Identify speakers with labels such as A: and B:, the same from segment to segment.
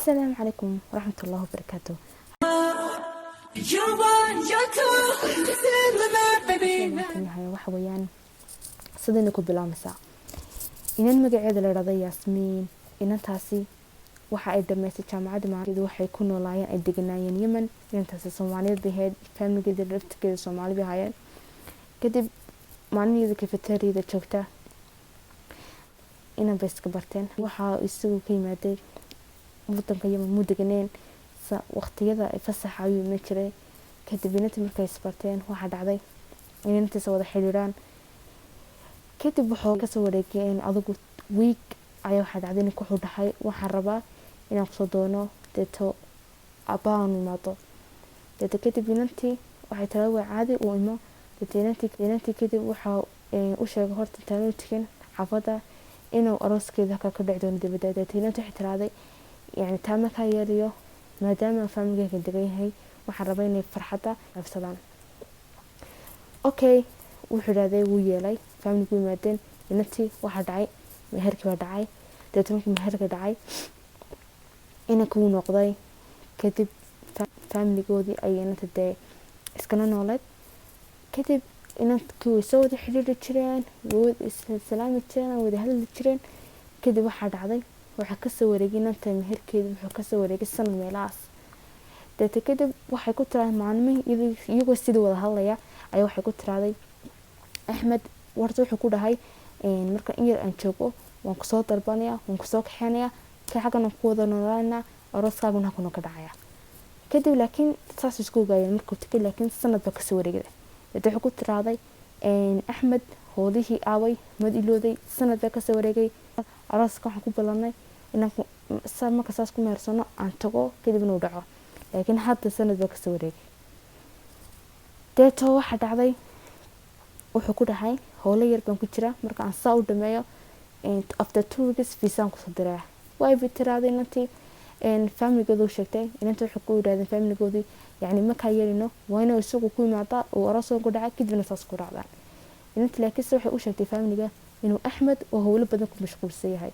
A: السلام عليكم ورحمة الله وبركاته. waxa weeyaan sidayna ku bilaabmaysaa inan magaceeda la yiraahdo Yaasmiin. inantaasi waxa ay dhameysay jaamacadda maalinteeda waxay ku noolaayeen ay deganaayeen Yemen. inantaasi Soomaaliyeed bay ahayd, family-geeda laftigeeda Soomaali bay ahaayeen. kadib maalinteeda cafeteria-da joogta inan bay iska barteen. waxaa isagu ka yimaaday wadanka Yemen muu deganeen waqtiyada ay fasaxa ayuu iman jiray. kadib inantii markay isbarteen waxaa dhacday in inantiisa wada xiriiraan. kadib wuxuu kasoo wareegay adigu week ayaa waxaa dhacday in wuxuu dhahay waxaan rabaa inaan kusoo doono deeto abaan imaado. deeto kadib inantii waxay tala waa caadi u imo. deeto inantii kadib waxaa u sheegay horta intaan u tegin xaafada inuu arooskeeda ka dhici doono dibadda. deeto inantii waxay tiraaday yani taa markaa yeelayo maadaama family-ga degan yahay waxaan rabaa inay farxadda qaybsadaan. okay wuxuu yidhaahday wuu yeelay, family-gu yimaadeen. inantii waxaa dhacay meherkii baa dhacay. deeto markii meherka dhacay inanka wuu noqday. kadib family-goodii ayay inanta dee iskala nooleed. kadib inankii way soo wada xiriiri jireen, way salaami jireen, wada hadli jireen. kadib waxaa dhacday waxaa kasoo wareegay inanta meherkeeda wuxuu kasoo wareegay sanad meelahaas. deeto kadib waxay ku tiraahday maalmihii iyagoo sidii wada hadlaya ayaa waxay ku tirahday Axmed warta wuxuu ku dhahay marka in yar aan joogo waan kusoo dalbanaya, waan kusoo kaxeynaya, ka xagana ku wada noolaana arooskaaguna kuna ka dhacaya. kadib laakiin saas isku ogaayeen markuu tagay, laakiin sanad ba kasoo wareegay. deeto wuxuu ku tirahday Axmed hoodihii aaway mad ilooday, sanad ba kasoo wareegay, arooska waxaan ku ballanay inaan marka saas ku meersano aan tago kadib inuu dhaco, laakiin hadda sanad ba kasoo wareegay. deeto waxaa dhacday wuxuu ku dhahay howlo yar baan ku jira, marka aan saa u dhameeyo after 2 weeks visa kusoo diraa. way bitiraday inantii family-gooda u sheegtay. inantii wuxuu ku yidhahdeen family-goodii yani markaa yeelino waa inuu isagu ku imaadaa uu aroosoo ku dhacay kadibna saas ku dhacdaan. inantii laakiinse waxay u sheegtay family-ga inuu Axmed oo howlo badan ku mashquulsan yahay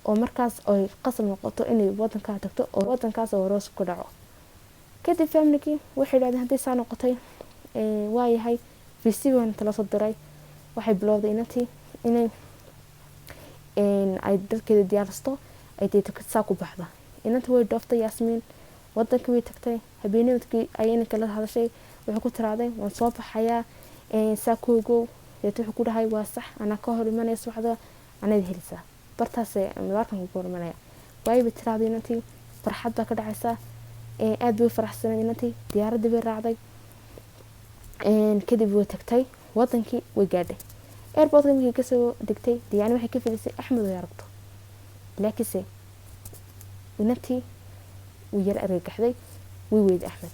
A: oo markaas ay qasab noqoto inay wadanka tagto oo wadankaas oo aroos ku dhaco. kadib family-gii waxay yidhahdeen haddii saa noqotay waa yahay visa-gan tala soo diray. waxay bilowday inantii inay ay dalkeeda diyaarsato ay deeto saa ku baxda. inantii way dhooftay Yaasmiin, wadankii way tagtay. habeenimidkii ayay inanka la hadashay, wuxuu ku tiraaday waan soo baxayaa saa koogow. deeto wuxuu ku dhahay waa sax anaa ka hor imanaya subaxda anaad helisaa bartaasee madaarkan ku hor imanaya. waayba tiraaday inantii farxad baa ka dhacaysa, aad bay u faraxsanay inantii. diyaaradii bay raacday. kadib way tagtay wadankii way gaadhay. airportka markii kasoo degtay yani waxay ka filisay Axmed oo aragto, laakiinse inantii way yar argagaxday. way weyday Axmed,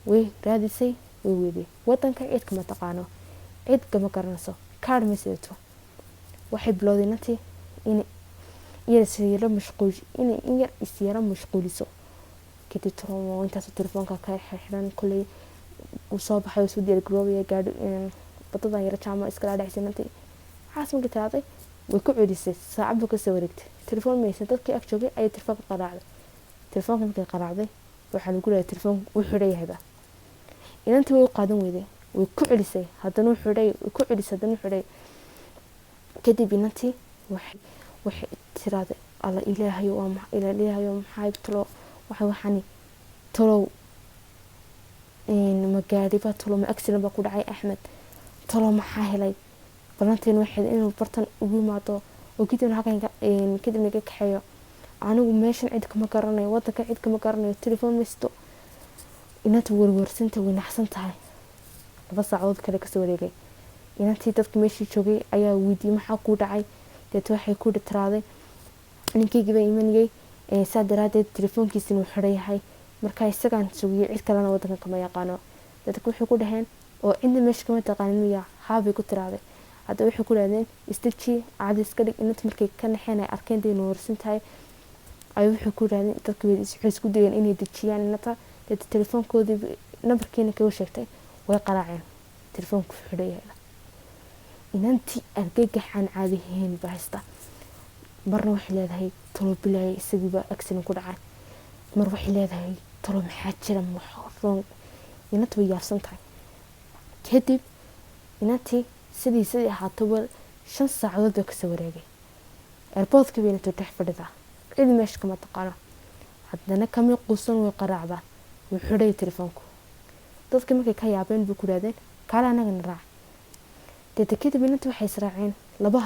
A: way raadisay, way weyday. wadanka cid kama taqaano, cid kama garanayso, kaar ma sidato. waxay bilowday inantii in yar isyara mashquuliso. kadib intaas telefoonka ka xiran kulay uu soo baxay soo diyaar garoobay gaadhi badada yar jaama iskala dhaxsay inantii. waxaas markii taaday way ku celisay saacad ka soo wareegtay. telefoon meesha dadkii ag joogay ay telefoonka qaraacday. telefoonka markii qaraacday waxaa lagu leeyahay telefoon uu xiray yahay. inantii way qaadan weyday, way ku celisay haddana uu xiray, way ku celisay haddana uu xiray. kadib inantii waxay tiraaday alla ilaahayo maxay talo waxani talo ma gaadhi ba talo ma accident ba ku dhacay Axmed talo maxaa helay. balanteen waxay inuu bartan ugu imaado oo kadibna halkan kadibna ka kaxeeyo. anigu meeshan cid kama garanayo, wadanka cid kama garanayo, telefoon maysto. inantii warwarsanta way naxsan tahay. 2 saacadood kale kasoo wareegay. inantii dadka meeshii joogay ayaa weydiiyay maxaa ku dhacay. deeto waxay ku tiraaday ninkeygiiba imanayay saa daraadeed telefoonkiisina uu xiran yahay, markaa isagaan sugiyay, cid kalena wadanka kama yaqaano. dadku waxay ku dhaheen oo cidna meesha kama taqaanin miya haabay ku tiraaday. hadda waxay ku dhahdeen isdeji caadi iska dhig. inantii markay ka naxeen ay arkeen inay warwarsan tahay ay waxay ku dhahdeen dadku waxay isku dayeen inay dejiyaan inanta. deeto telefoonkoodii nambarkiina kaga sheegtay way qaraaceen, telefoonku xiran yahay. inantii argagaxan caadi ahayn baa haysta. marna waxay leedahay talo bilaay isagiiba accident ku dhacay, mar waxay leedahay talo maxaa jira maxroon. inantii way yaabsan tahay. kadib inantii sidii ahaataba 5 saacadood baa kasoo wareegay. airportka bayna dhex fadhidaa, cid meesha kama taqaano. haddana kama quusan way qaraacdaa, wuu xidhay telefoonku. dadka markay ka yaabeen buu ku yidhahdeen kaale anagana raac. deeta kadib inantii waxay israaceen 2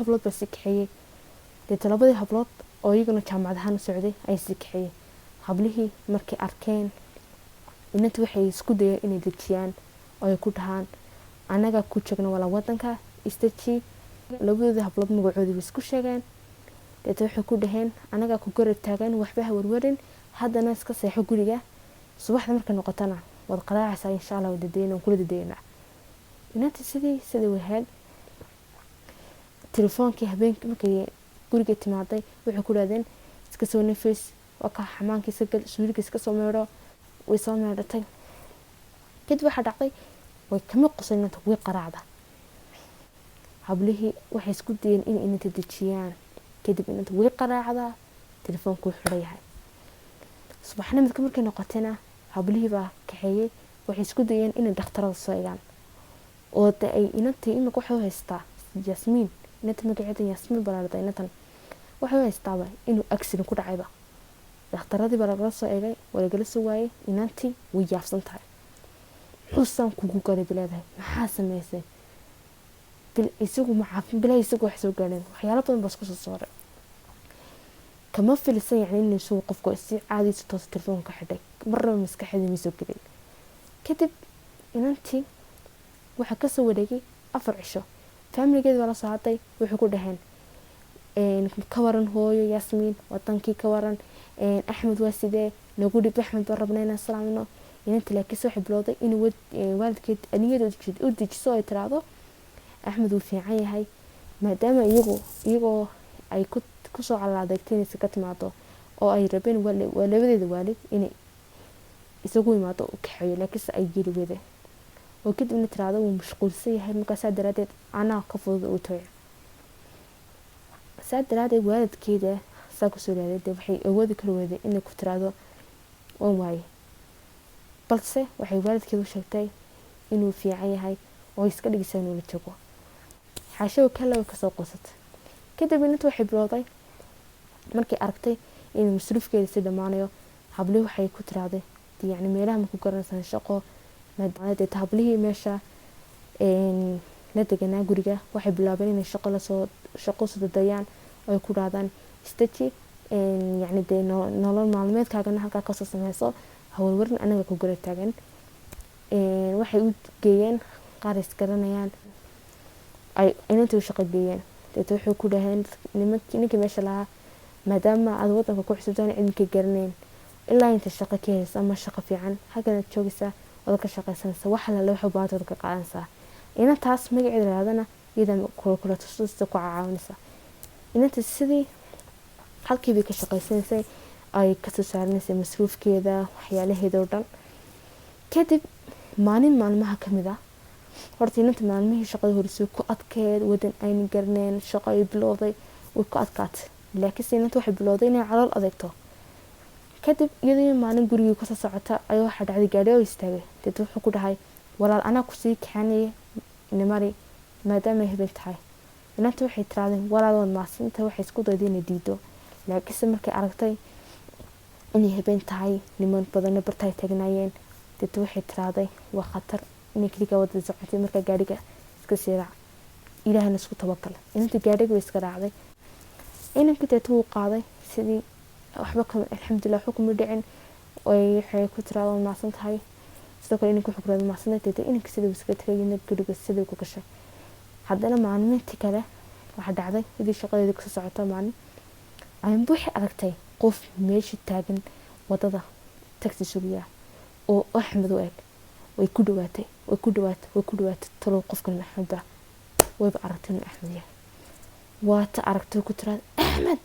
A: hablood baa sii kaxeeyey. deeta 2 hablood oo iyaguna jaamacad ahaan u socday ay sii kaxeeyey. hablihii markay arkeen inantii waxay isku dayeen inay dejiyaan oo ay ku dhahaan anaga ku joogna wala wadanka istaji. 2 hablood magacoodii bay isku sheegeen. deeta waxay ku dhaheen anaga ku garab taagan, waxba ha warwarin, haddana iska seexo guriga, subaxda markay noqotana wad qaraacaysaa insha Allah, wadadeena kula dadeena. inantii sidii wahayd telefoonkii habeenkii markay guriga timaaday waxay ku yiraahdeen iska soo nafis, waa ka xamaankiisa gal, suuliga iska soo meedho. way soo meedhatay. kadib waxa dhacday way kama qusan inta way qaraacda. hablihii waxay isku dayeen in inta dejiyaan. kadib inta way qaraacda, telefoonku xidhay yahay. subaxnimadkii markay noqotayna hablihii baa kaxeeyay. waxay isku dayeen in dhakhtarada soo eegaan oo ay inantii imika waxay haystaa Yasmiin, inantii magaceeda Yasmiin balaarday. inantan waxay haystaaba inuu accident ku dhacayba. dhakhtaradii baa laga soo eegay, waa laga soo waayay. inantii way yaabsan tahay. xusan kugu galay bilaadahay, maxaa sameysay bil isagu macaafin bilaa isagu wax soo gaareen, waxyaalo badan baa isku soo saaray. kama filisan inuu soo qofku si caadi ah toos telefoonka xidhay, marna maskaxdeeda ma soo gelin. kadib inantii waxa ka soo wareegay 4 cisho. family-geeda waa la soo hadlay, wuxuu ku dhaheen ka waran hooyo Yasmiin, wadankii ka waran, Axmed waa sidee, nagu dhib Axmed baan rabnaa inaan salaamno. inantii laakiin waxay bilowday inuu waalidkeed aniyada u dejiso ay tiraahdo Axmed wuu fiican yahay, maadaama iyagoo ay ku soo calaadagteen ka timaado oo ay rabeen waa labadeeda waalid inay isagu imaado u kaxeeyo, laakiin ay geli wada oo kadibna tiraahdo wuu mashquulsan yahay, markaas daraadeed anaa ka fudud u tahay. daraadeed waalidkeeda saa ku soo raadayday waxay awoodi kar wada inay ku tiraahdo waan waaye, balse waxay waalidkeedu sheegtay inuu fiican yahay oo iska dhigaysaa inuu la joogo. xaasho kale ka soo qosatay. kadib inantu waxay bilowday markay aragtay in masruufkeeda si dhamaanayo, hablihii waxay ku tiraahday yani meelaha ma ku garanaysan shaqo, maadaama hablihii meesha la deganaa guriga waxay bilaabeen inay shaqo soo dayaan ay ku dhaadaan istaji, yani de nolol maalmeedkaagana halkaa kasoo sameyso, hawlwarin anaga ku garab taagan. waxay u geeyeen qaar is garanayaan, ay inantii u shaqo geeyeen. deeta waxay ku dhaheen ninkii meesha lahaa maadaama aad wadanka ku xusubtaan cilmiga garaneyn, ilaa inta shaqo ka helaysa ama shaqo fiican halkan aad joogaysaa wada ka shaqaysanaysa, wax la waxa baad ka qaadanaysaa. inantaas magaceeda raadana iyada kula tususta ku caawinaysa. inantii sidii halkii bay ka shaqaysanaysay, ay ka soo saarnaysay masruufkeeda waxyaalaheeda oo dhan. kadib maalmaha kamid ah horta inanta maalmihii shaqada horeysay ku adkeed, wadan ayna garaneyn, shaqo ay bilowday way ku adkaatay. laakiin inanta waxay bilowday inay calool adeegto. kadib iyadoo maalin gurigii ku soo socota ayaa waxa dhacday gaari oo istaagay. dad wuxuu ku dhahay walaal anaa ku sii kaxanay nimari maadaama ay habeen tahay. inanta waxay tiraahday walaal waad maasinta, waxay isku dayday inay diido, laakiin markay aragtay inay habeen tahay niman badan bartay taagnaayeen, dad waxay tiraahday waa khatar inay kaliya wada socotay, marka gaariga iska siraac ilaahna isku tawakkal. inta gaariga way iska raacday. inankii dad uu qaaday sidii waxba ka alxamdulillah xukum dhicin oo waxay ku tiraahday maasan tahay. sidoo kale inankii wuxuu ku raadin maasan tahay, inankii sidii iska tagay guriga sidii ku gashay. haddana maalmintii kale waxa dhacday sidii shaqadeeda ka socota maalin ayaan buuxi aragtay qof meesha taagan wadada taxi sugiya oo Axmed u eg. way ku dhawaatay talo qofkan Axmed ah way aragtay Axmed yahay. waa ta aragtay ku tiraad Axmed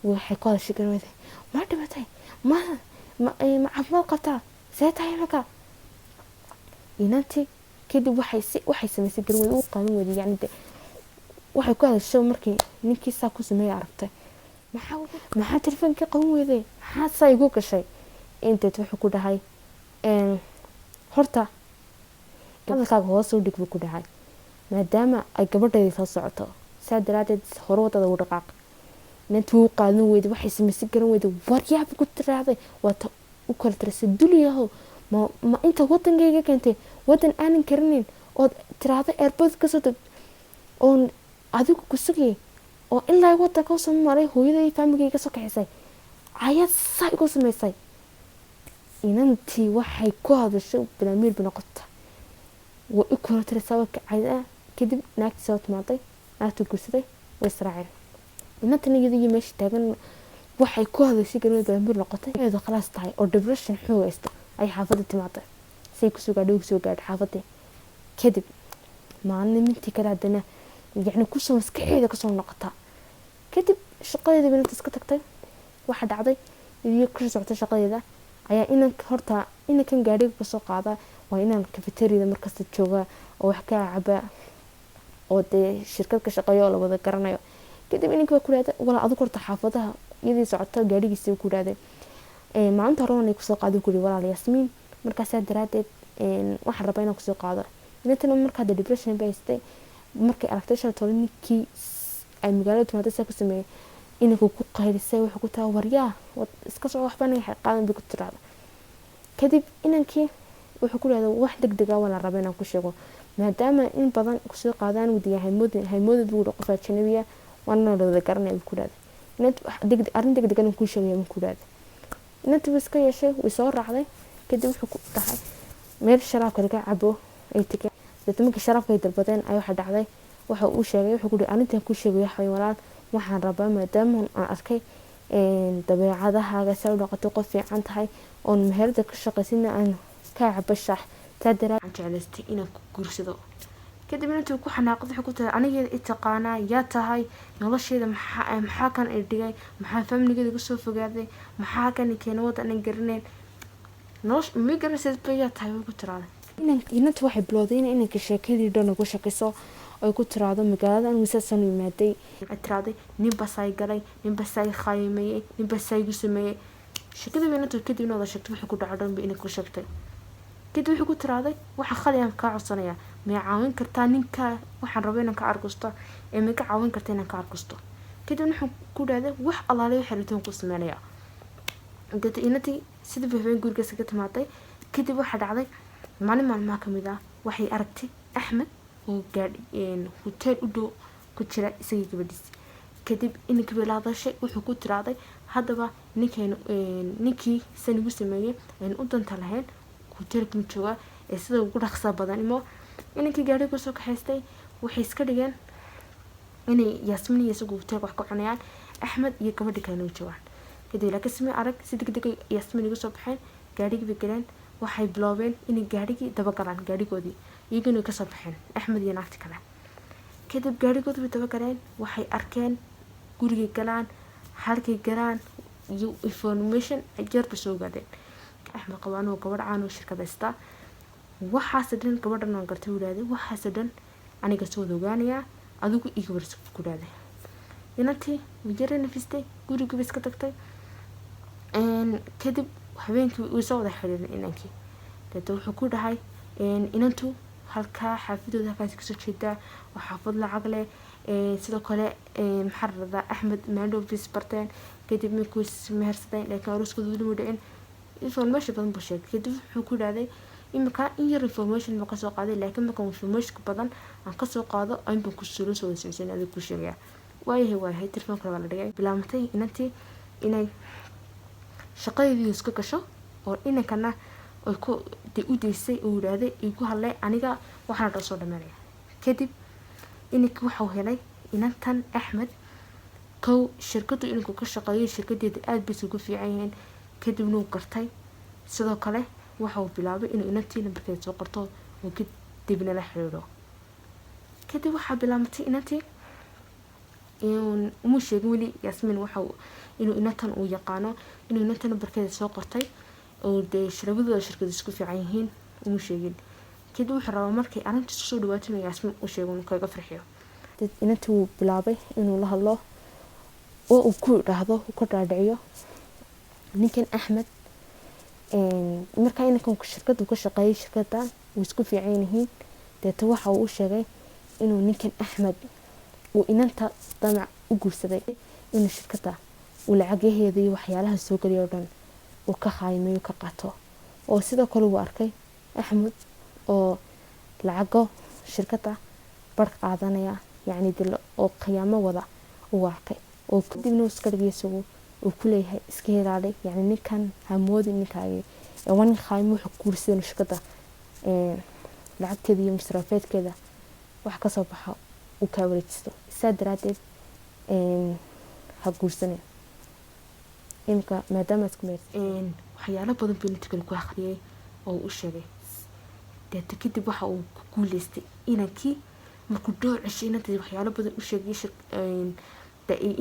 A: waxay ku hadashay garwada ma dhimatay ma caafimaad qabtaa see tahay marka. inantii kadib waxay samaysay garwada u qaadan wadi yani waxay ku hadashay markii ninkii saa ku sameeyay aragtay maxaa telefoonka qaban weyday maxaa saa igu gashay inteed wuxuu ku dhahay horta hadalkaaga hoos u dhig buu ku dhahay maadaama ay gabadheedii soo socoto saa daraadeed hore wadada u dhaqaaq inantii wuu qaadan weyday waxay samaysan garan weyday waryaaba ku tiraahday waata u kala tirasay dulyahow ma inta wadankayga keentay wadan aanan karinin ood tiraahday airport kasoo deg oon adigu ku sugay oo ilaa wadanka usoo maray hooyaday faamigayga soo kaxisay ayaad saa igu samaysay inantii waxay ku hadashay balaamiil banoqota way u kala tirasay waa kacayda kadib naagtii soo timaaday naagtii gursaday way israaceen inantan iyadii meesha taagan waxay ku hadashay garan balaamiil noqotay iyadoo khalaas tahay oo depression xoog haysto ay xaafadda timaaday say ku soo gaadhay xaafadda kadib maalintii kale haddana yacni kusoo maskaxeeda kasoo noqota kadib shaqadeeda binanta iska tagtay waxa dhacday iyo ku socota shaqadeeda ayaa inankan gaadhiga kasoo qaada waa inaan cafeteriada markasta jooga oo wax ka caba oo dee shirkad ka shaqeeyo oo la wada garanayo kadib inankii waa ku dhahday walaa adigu horta xaafadaha iyadii socota gaadhigiisii ku dhahday maalinta hore wanay kusoo qaado ku yidhi walaal Yasmiin markaasaa daraadeed waxaan rabaa inaan kusoo qaado inantana markaa dee depression bay haystay markay aragtay shalay ninkii ay magaalada timaaday saa ku sameeyay inanku ku qaylisay wuxuu ku tahay waryaa iska soo waxba anaga qaadan bay ku tiraahdo kadib inankii wuxuu ku dhahday wax degdeg ah wala rabaa inaan ku sheego maadaama in badan kusoo qaadaan wadiga haymoodid buu qof ajnabiya waana la wada garanay ku dhahday arrin degdeg ah ku sheegay ku dhahday inantii iska yeeshay way soo raacday kadib wuxuu ku dhahay meel sharaabka laga cabo ay tagay dadka markii sharaabka ay dalbadeen ay waxa dhacday waxa uu sheegay wuxuu ku dhahay arintan ku sheegay waxay walaal waxaan rabaa maadaama aan arkay dabeecadahaaga soo noqoto qof fiican tahay oo meherada ka shaqeysina aan ka cabashax taadara aan jeclaystay inaan ku guursado kadib intuu ku xanaaqday wuxuu ku tahay aniga taqaana yaa tahay nolosheeda maxaa kan ay dhigay maxaa familygada ugu soo fogaaday maxaa kan keenay wada aan garaneyn nolosh ma garanaysid yaa tahay ku tiraada inantu waxay bilowday inanka sheekadii dhan ugu shaqeyso ay ku tiraado magaalada aan wisaasan imaaday ay tiraaday nin basay galay nin basay khaymeeyay nin basay gu sameeyay sheekada inantu kadib inuu sheegtay wuxuu ku dhacay dhan inay ku sheegtay kadib wuxuu ku tiraaday waxa khaliyaan ka codsanaya ma caawin kartaa ninka waxaan rabaa inaan ka arkusto ma ka caawin kartaa inaan ka arkusto kadib wuxuu ku dhahday wax allaale waxa ritoon ku sameeyaa inta inantii sidii bixin guriga saga timaaday kadib waxa dhacday maalin maalmaha kamid ah waxay aragtay Axmed oo gaadhi hotel u dhow ku jira isagii gabadhiisa kadib inanka bilaadashay wuxuu ku tiraaday haddaba ninkii sanigu sameeyay u danta lahayn hotelka jooga ee sida ugu dhaqsa badan inankii gaadhiga ku soo kaxaystay waxay iska dhigeen inay Yasmiin iyo isagu hotelka wax ka cunayaan Axmed iyo gabadhi kale joogaan kadib la kasmay arag si degdeg Yasmiin ugu soo baxeen gaadhigii bay galeen waxay bilaabeen inay gaadhigii daba galaan gaadhigoodii iyaguna ka soo baxeen Axmed iyo naagti kale kadib gaadhigoodii bay daba galeen waxay arkeen guriga galaan halkay galaan iyo information ajarba soo gaadeen Axmed qabaano gabadh caano shirkadaysta waxaas dhan gabadhan aan gartay wadaadey waxaas dhan aniga soo ogaanaya adigu iga warsi ku dhaaday inantii wajara nafistay guriga iska tagtay kadib habeenkii uu soo wada xiriirin inankii dadku wuxuu ku dhahay inantu halka xaafidooda halkaas ka soo jeeda waxa xaafad lacag leh sidoo kale maxarrada Axmed maandhow bis barteen kadib markuu mehersaday laakiin aroskoodu wali ma dhicin information badan buu sheegay kadib wuxuu ku dhahday imika in yar information ma ka soo qaaday laakiin marka information badan aan ka soo qaado aan baan ku soo socodsiin adiga ku sheegaya waayahay telefoonka la dhigay bilaamtay inantii inay shaqadeedii iska gasho oo inankana ay ku u deysay oo yiraahday igu hadlay aniga waxaan dhan soo dhameeyaa kadib inanka wuxuu helay inantan Axmed kow shirkadu inuu ka shaqeeyo shirkadeeda aad bay ugu fiican yihiin kadibna uu gartay sidoo kale wuxuu bilaabay inuu inantii nambarkeeda soo qorto oo kadibna la xiriiro kadib waxaa bilaabtay inantii inuu sheegay wali Yasmiin inuu inantan uu yaqaano inuu inantan nambarkeeda soo qortay oo de shirkadooda isku fiican yihiin uu sheegay kadib wuxuu rabaa markay arinta soo dhawaato Yasmiin uu sheego inuu kaga farxiyo inantii wuu bilaabay inuu la hadlo oo uu ku idhaahdo uu ka dhaadhiciyo ninkan Axmed markaa inankan shirkadu ka shaqeeyay shirkada way isku fiican yihiin deeta waxa uu sheegay inuu ninkan Axmed uu inanta damac u guursaday inuu shirkada uu lacagaheeda iyo waxyaalaha soo galiyo dhan uu ka khaymayo ka qaato oo sidoo kale uu arkay Axmed oo lacago shirkada bar qaadanaya yacni dil oo qiyaamo wada uu arkay oo kadibna iska dhigayso uu ku leeyahay iska ilaali yacni ninkan hamoodi ninkaaga wan khaymo wuxuu guursaday shirkada lacagteeda iyo masraafeedkeeda wax ka soo baxo uu ka wareejisto isaa daraadeed ha guursanay imka maadaama isku meel waxyaalo badan political ku akhriyay oo u sheegay deeta kadib waxa uu ku guuleystay inankii markuu dhowr cisho inantii waxyaalo badan u sheegay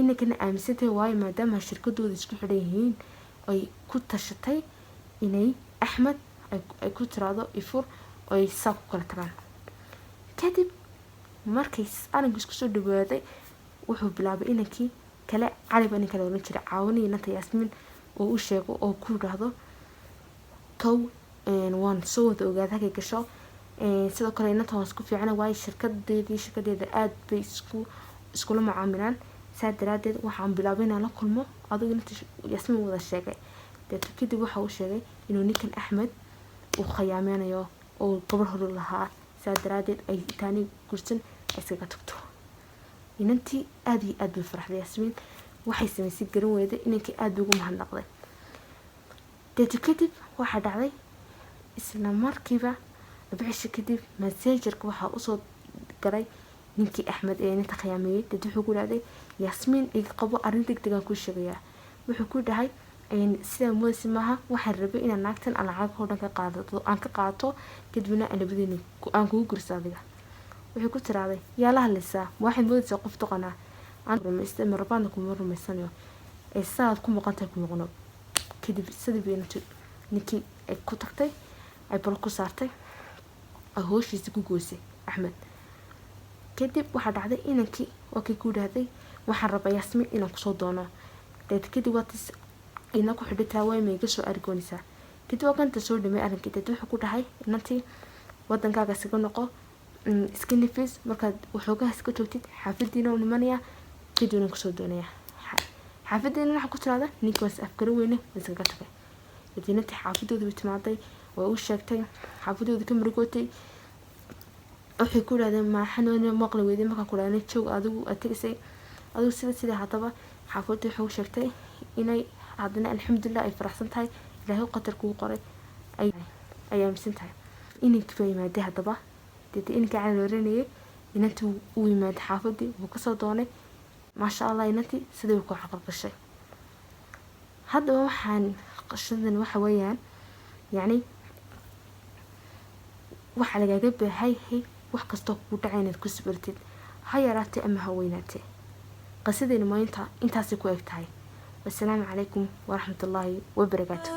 A: inankana aaminsantay waayo maadaama shirkadooda isku xidhan yihiin ay ku tashatay inay Axmed ay ku tiraado ifur ay saa ku kala tagaan kadib markay arrinka isku soo dhawaaday wuxuu bilaabay inankii kale Cali baa ninka la jiray caawinay inanta Yaasmin oo u sheego oo ku yiraahdo kow waan soo wada ogaaday gasho sidoo kale inanta waa isku fiican waayo shirkadeeda aad bay iskula macaamilaan saa daraadeed waxaan bilaabay inaan la kulmo adigu inta Yaasmin wada sheegay deeta kadib waxa uu sheegay inuu ninkan Axmed uu khayaamaynayo oo gabar hore lahaa saa daraadeed ay taani gursan isaga tagto inantii aad iyo aad bay farxday Yaasmin waxay samaysay garan weyday inankii aad ugu mahadnaqday deeta kadib waxa dhacday isla markiiba bixi kadib messengerka waxa u soo garay ninkii Axmed ee inta khayaamayay dad wuxuu ku dhacday Yaasmin iga qabo arrin degdeg ah ku sheegaya wuxuu ku dhahay sida moodsi maaha waxaan rabay inaan naagtan lacag oo dhan ka qaadato aan ka qaato kadibna labadina aan kugu gursa adiga wuxuu ku tiraaday yaa la hadlaysaa waxay moodaysaa qof toqana aan rumaystay marbaana kuma rumaysanayo ee saad ku maqantay ku noqono kadib sidii beentu ninkii ay ku tagtay ay bal ku saartay hooshii ku goosay Axmed kadib waxa dhacday inankii oo ku dhahday waxaan rabaa Yaasmin inaan ku soo doono dad kadib watis ina ku xidhitaa way meega soo argoonaysa kadib oo kanta soo dhimay arrinka dad wuxuu ku dhahay inantii wadankaaga isaga noqo iska nafis markaad waxoogaa iska joogtid xaafadiina u nimanaya kadibna ku soo doonaya xaafadiina waxa ku tiraada ninkaas afkar weyne iskaga tagay dadintii xaafadooda way timaaday oo u sheegtay xaafadooda ka murgootay waxay ku yiraahdeen ma xanoon maqli weydii marka ku raanay joog adigu atisay adigu sida hadaba xaafaddu wuxuu sheegtay inay hadana alxamdulillah ay faraxsan tahay ilaahay qadar ku qoray ay aaminsan tahay inay ka yimaadeen hadaba dad in ka calooreenay inantu uu yimaad xaafadii uu ka soo doonay ma sha Allah inantii sidii ku xaqaqashay hadaba waxaan qashadan waxa weeyaan yani waxa laga baahay wax kasto ku dhacay inaad ku sabirtid ha yaraatay ama ha weynaatay qasadayna maanta intaas ku eg tahay wassalaamu calaykum waraxmatullaahi wabarakaatuh